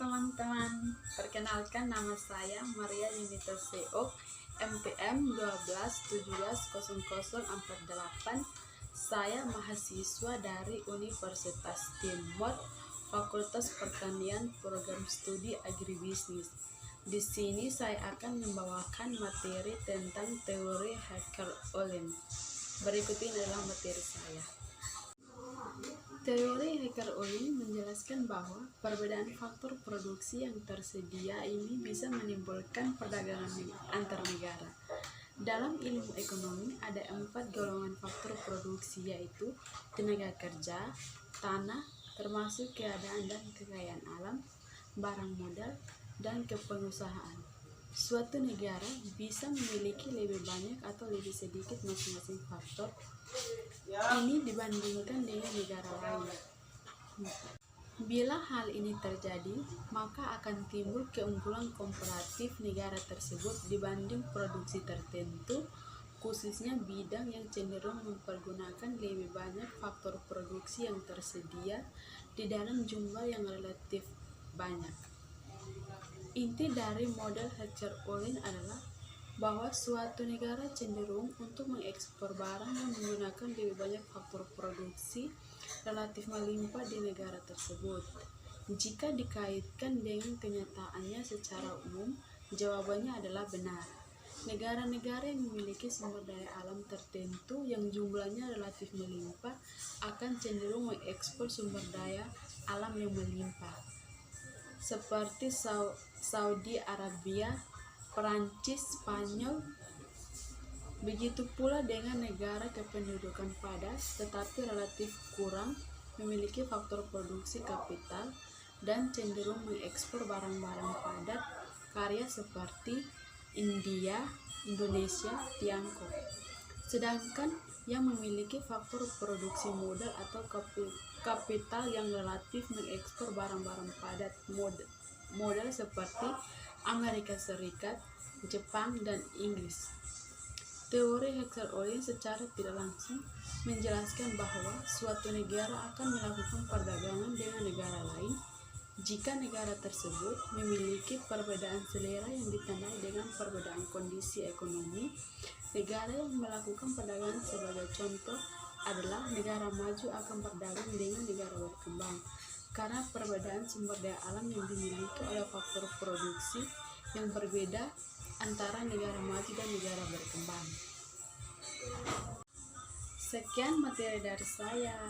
teman-teman, perkenalkan nama saya Maria Yunita Seok, MPM 12170048. Saya mahasiswa dari Universitas Timor, Fakultas Pertanian, Program Studi Agribisnis. Di sini saya akan membawakan materi tentang teori Haeckel Ohlin. Berikut ini adalah materi saya. Teori Haeckel Ohlin menjelaskan bahwa perbedaan faktor produksi yang tersedia ini bisa menimbulkan perdagangan antar negara. Dalam ilmu ekonomi ada 4 golongan faktor produksi, yaitu tenaga kerja, tanah, termasuk keadaan dan kekayaan alam, barang modal, dan kepengusahaan. Suatu negara bisa memiliki lebih banyak atau lebih sedikit masing-masing faktor ini dibandingkan dengan negara lain. Bila hal ini terjadi, maka akan timbul keunggulan komparatif negara tersebut dibanding produksi tertentu, khususnya bidang yang cenderung mempergunakan lebih banyak faktor produksi yang tersedia di dalam jumlah yang relatif banyak. Inti dari model Haeckel Ohlin adalah bahwa suatu negara cenderung untuk mengekspor barang yang menggunakan lebih banyak faktor produksi relatif melimpah di negara tersebut. Jika dikaitkan dengan kenyataannya secara umum, jawabannya adalah benar. Negara-negara yang memiliki sumber daya alam tertentu yang jumlahnya relatif melimpah akan cenderung mengekspor sumber daya alam yang melimpah, seperti Saudi Arabia, Perancis, Spanyol. Begitu pula dengan negara kependudukan padat tetapi relatif kurang memiliki faktor produksi kapital dan cenderung mengekspor barang-barang padat karya seperti India, Indonesia, Tiongkok. Sedangkan yang memiliki faktor produksi modal atau kapital yang relatif mengekspor barang-barang padat modal seperti Amerika Serikat, Jepang, dan Inggris. Teori Haeckel Ohlin secara tidak langsung menjelaskan bahwa suatu negara akan melakukan perdagangan dengan negara lain jika negara tersebut memiliki perbedaan selera yang ditandai dengan perbedaan kondisi ekonomi. Negara yang melakukan perdagangan sebagai contoh adalah negara maju akan berdagang dengan negara berkembang karena perbedaan sumber daya alam yang dimiliki oleh faktor produksi yang berbeda antara negara maju dan negara berkembang. Sekian materi dari saya.